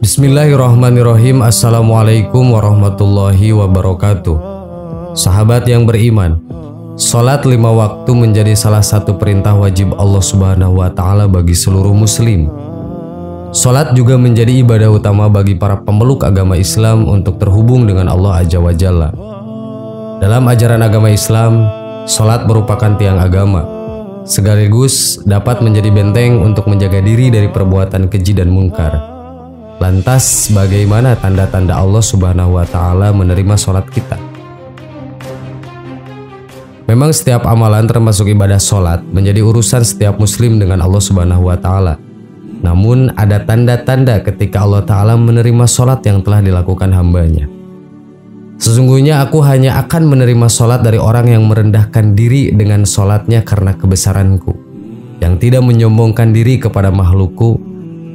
Bismillahirrahmanirrahim. Assalamualaikum warahmatullahi wabarakatuh. Sahabat yang beriman, sholat 5 waktu menjadi salah satu perintah wajib Allah Subhanahu wa Ta'ala bagi seluruh muslim. Sholat juga menjadi ibadah utama bagi para pemeluk agama Islam untuk terhubung dengan Allah Azza wa Jalla. Dalam ajaran agama Islam, sholat merupakan tiang agama, sekaligus dapat menjadi benteng untuk menjaga diri dari perbuatan keji dan mungkar. Lantas, bagaimana tanda-tanda Allah Subhanahu wa Ta'ala menerima sholat kita? Memang setiap amalan termasuk ibadah sholat menjadi urusan setiap muslim dengan Allah Subhanahu wa Ta'ala. Namun ada tanda-tanda ketika Allah Ta'ala menerima sholat yang telah dilakukan hambanya. Sesungguhnya aku hanya akan menerima sholat dari orang yang merendahkan diri dengan sholatnya karena kebesaranku, yang tidak menyombongkan diri kepada makhlukku,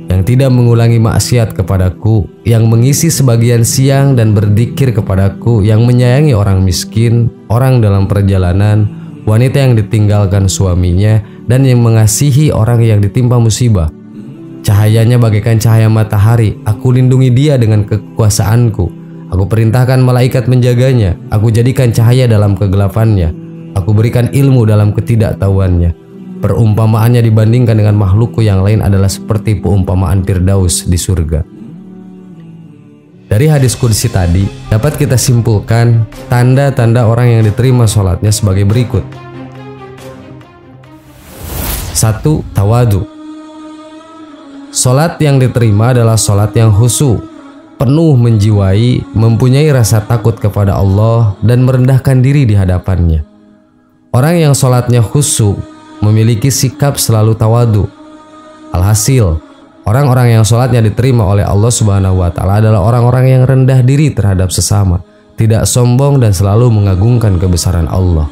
yang tidak mengulangi maksiat kepadaku, yang mengisi sebagian siang dan berzikir kepadaku, yang menyayangi orang miskin, orang dalam perjalanan, wanita yang ditinggalkan suaminya, dan yang mengasihi orang yang ditimpa musibah. Cahayanya bagaikan cahaya matahari, aku lindungi dia dengan kekuasaanku. Aku perintahkan malaikat menjaganya, aku jadikan cahaya dalam kegelapannya, aku berikan ilmu dalam ketidaktahuannya. Perumpamaannya dibandingkan dengan makhlukku yang lain adalah seperti perumpamaan Firdaus di surga. Dari hadis qudsi tadi dapat kita simpulkan tanda-tanda orang yang diterima sholatnya sebagai berikut. 1. Tawadu. Sholat yang diterima adalah sholat yang khusyuk, penuh menjiwai, mempunyai rasa takut kepada Allah dan merendahkan diri di hadapannya. Orang yang sholatnya khusyuk memiliki sikap selalu tawadu. Alhasil, orang-orang yang sholatnya diterima oleh Allah Subhanahu wa Ta'ala adalah orang-orang yang rendah diri terhadap sesama, tidak sombong dan selalu mengagungkan kebesaran Allah.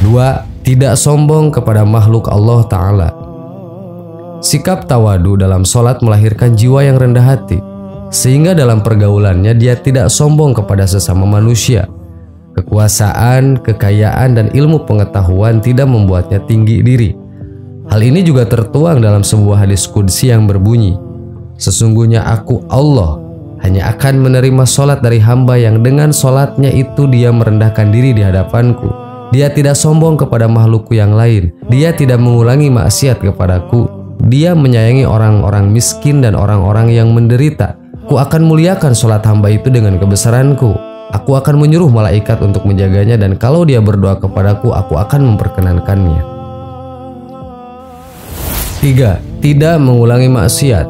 2. Tidak sombong kepada makhluk Allah Ta'ala. Sikap tawadu dalam sholat melahirkan jiwa yang rendah hati, sehingga dalam pergaulannya dia tidak sombong kepada sesama manusia. Kekuasaan, kekayaan, dan ilmu pengetahuan tidak membuatnya tinggi diri. Hal ini juga tertuang dalam sebuah hadis qudsi yang berbunyi, sesungguhnya aku Allah hanya akan menerima sholat dari hamba yang dengan sholatnya itu dia merendahkan diri di hadapanku. Dia tidak sombong kepada makhlukku yang lain. Dia tidak mengulangi maksiat kepadaku. Dia menyayangi orang-orang miskin dan orang-orang yang menderita. Ku akan muliakan sholat hamba itu dengan kebesaranku. Aku akan menyuruh malaikat untuk menjaganya, dan kalau dia berdoa kepadaku, aku akan memperkenankannya. 3. Tidak mengulangi maksiat.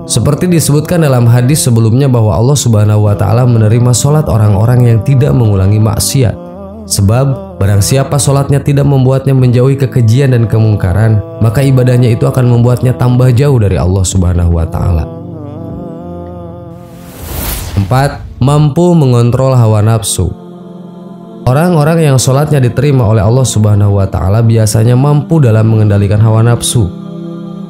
Seperti disebutkan dalam hadis sebelumnya bahwa Allah Subhanahu wa Ta'ala menerima sholat orang-orang yang tidak mengulangi maksiat. Sebab barang siapa sholatnya tidak membuatnya menjauhi kekejian dan kemungkaran, maka ibadahnya itu akan membuatnya tambah jauh dari Allah Subhanahu wa Ta'ala. 4. Mampu mengontrol hawa nafsu. Orang-orang yang sholatnya diterima oleh Allah Subhanahu wa Ta'ala biasanya mampu dalam mengendalikan hawa nafsu.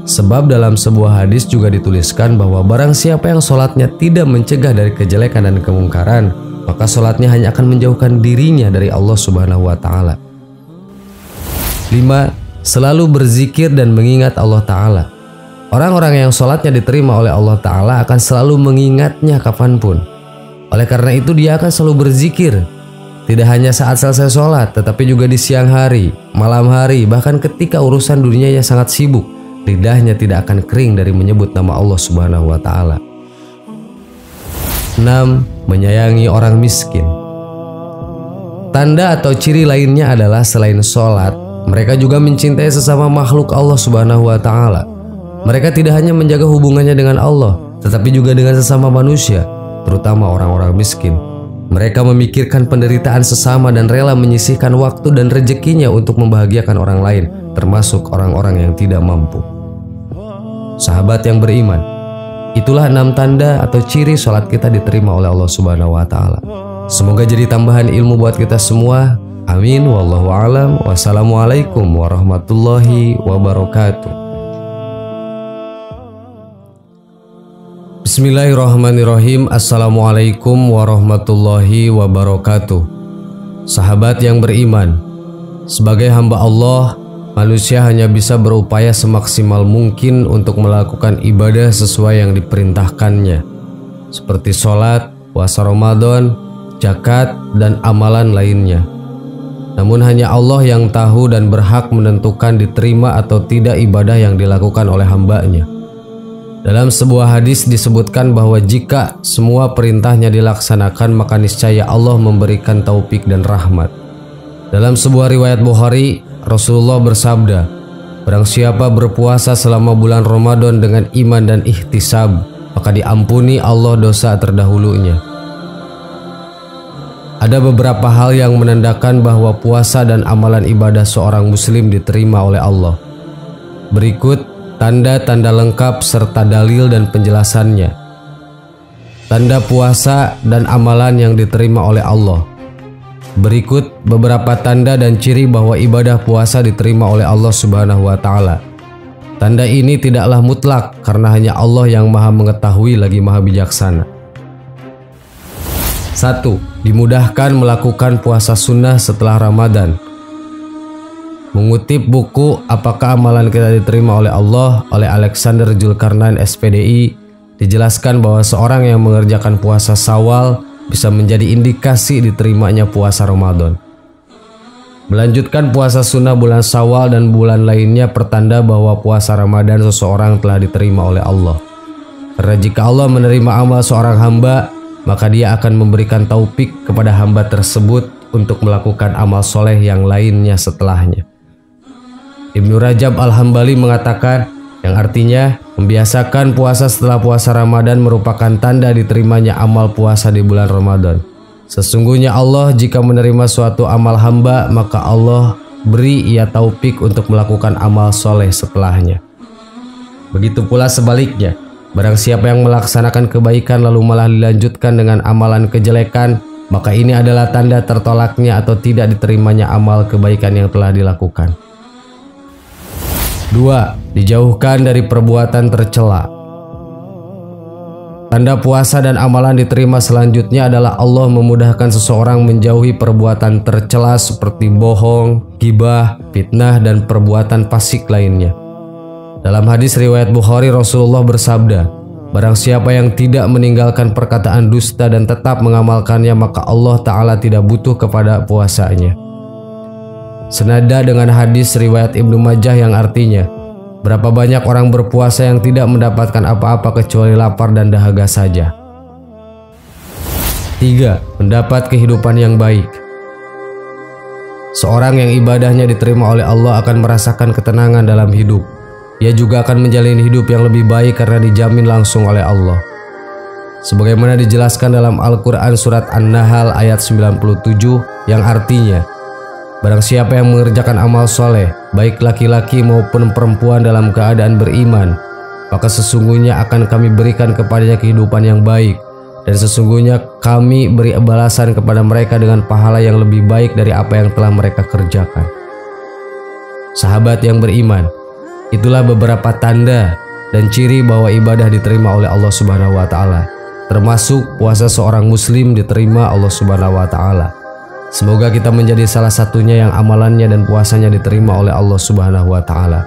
Sebab dalam sebuah hadis juga dituliskan bahwa barang siapa yang sholatnya tidak mencegah dari kejelekan dan kemungkaran, maka sholatnya hanya akan menjauhkan dirinya dari Allah Subhanahu wa Ta'ala. 5. Selalu berzikir dan mengingat Allah Ta'ala. Orang-orang yang sholatnya diterima oleh Allah Ta'ala akan selalu mengingatnya kapanpun. Oleh karena itu dia akan selalu berzikir, tidak hanya saat selesai sholat, tetapi juga di siang hari, malam hari, bahkan ketika urusan dunianya sangat sibuk, lidahnya tidak akan kering dari menyebut nama Allah Subhanahu wa Ta'ala. 6. Menyayangi orang miskin. Tanda atau ciri lainnya adalah selain sholat, mereka juga mencintai sesama makhluk Allah Subhanahu wa Ta'ala. Mereka tidak hanya menjaga hubungannya dengan Allah, tetapi juga dengan sesama manusia, terutama orang-orang miskin. Mereka memikirkan penderitaan sesama dan rela menyisihkan waktu dan rezekinya untuk membahagiakan orang lain, termasuk orang-orang yang tidak mampu. Sahabat yang beriman, itulah 6 tanda atau ciri sholat kita diterima oleh Allah Subhanahu wa Ta'ala. Semoga jadi tambahan ilmu buat kita semua. Amin. Wallahu a'lam. Wassalamualaikum warahmatullahi wabarakatuh. Bismillahirrahmanirrahim. Assalamualaikum warahmatullahi wabarakatuh. Sahabat yang beriman, sebagai hamba Allah, Manusia hanya bisa berupaya semaksimal mungkin untuk melakukan ibadah sesuai yang diperintahkannya, seperti sholat, puasa Ramadan, zakat, dan amalan lainnya. Namun hanya Allah yang tahu dan berhak menentukan diterima atau tidak ibadah yang dilakukan oleh hamba-Nya. Dalam sebuah hadis disebutkan bahwa jika semua perintahnya dilaksanakan, maka niscaya Allah memberikan taufik dan rahmat. Dalam sebuah riwayat Bukhari, Rasulullah bersabda, "Barang siapa berpuasa selama bulan Ramadan dengan iman dan ihtisab, maka diampuni Allah dosa terdahulunya." Ada beberapa hal yang menandakan bahwa puasa dan amalan ibadah seorang muslim diterima oleh Allah. Berikut tanda-tanda lengkap serta dalil dan penjelasannya. Tanda puasa dan amalan yang diterima oleh Allah. Berikut beberapa tanda dan ciri bahwa ibadah puasa diterima oleh Allah Subhanahu wa Ta'ala. Tanda ini tidaklah mutlak karena hanya Allah yang Maha Mengetahui lagi Maha Bijaksana. 1. Dimudahkan melakukan puasa sunnah setelah Ramadan. Mengutip buku Apakah Amalan Kita Diterima oleh Allah oleh Alexander Zulkarnain SPDI, dijelaskan bahwa seorang yang mengerjakan puasa Syawal bisa menjadi indikasi diterimanya puasa Ramadan. Melanjutkan puasa sunnah bulan Syawal dan bulan lainnya pertanda bahwa puasa Ramadan seseorang telah diterima oleh Allah. Karena jika Allah menerima amal seorang hamba, maka Dia akan memberikan taufik kepada hamba tersebut untuk melakukan amal soleh yang lainnya setelahnya. Ibnu Rajab Al-Hambali mengatakan, yang artinya membiasakan puasa setelah puasa Ramadan merupakan tanda diterimanya amal puasa di bulan Ramadan. Sesungguhnya Allah jika menerima suatu amal hamba, maka Allah beri ia taufik untuk melakukan amal soleh setelahnya. Begitu pula sebaliknya, barang siapa yang melaksanakan kebaikan lalu malah dilanjutkan dengan amalan kejelekan, maka ini adalah tanda tertolaknya atau tidak diterimanya amal kebaikan yang telah dilakukan. 2. Dijauhkan dari perbuatan tercela. Tanda puasa dan amalan diterima selanjutnya adalah Allah memudahkan seseorang menjauhi perbuatan tercela seperti bohong, ghibah, fitnah, dan perbuatan fasik lainnya. Dalam hadis riwayat Bukhari, Rasulullah bersabda, "Barang siapa yang tidak meninggalkan perkataan dusta dan tetap mengamalkannya, maka Allah Ta'ala tidak butuh kepada puasanya." Senada dengan hadis riwayat Ibnu Majah yang artinya, berapa banyak orang berpuasa yang tidak mendapatkan apa-apa kecuali lapar dan dahaga saja. 3. Mendapat kehidupan yang baik. Seorang yang ibadahnya diterima oleh Allah akan merasakan ketenangan dalam hidup. Ia juga akan menjalani hidup yang lebih baik karena dijamin langsung oleh Allah. Sebagaimana dijelaskan dalam Al-Quran surat An-Nahl ayat 97 yang artinya, barang siapa yang mengerjakan amal soleh, baik laki-laki maupun perempuan dalam keadaan beriman, maka sesungguhnya akan kami berikan kepadanya kehidupan yang baik, dan sesungguhnya kami beri balasan kepada mereka dengan pahala yang lebih baik dari apa yang telah mereka kerjakan. Sahabat yang beriman, itulah beberapa tanda dan ciri bahwa ibadah diterima oleh Allah Subhanahu wa Ta'ala, termasuk puasa seorang muslim diterima Allah Subhanahu wa Ta'ala. Semoga kita menjadi salah satunya yang amalannya dan puasanya diterima oleh Allah Subhanahu wa Ta'ala.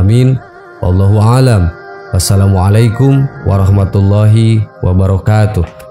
Amin. Wallahu a'lam. Wassalamualaikum warahmatullahi wabarakatuh.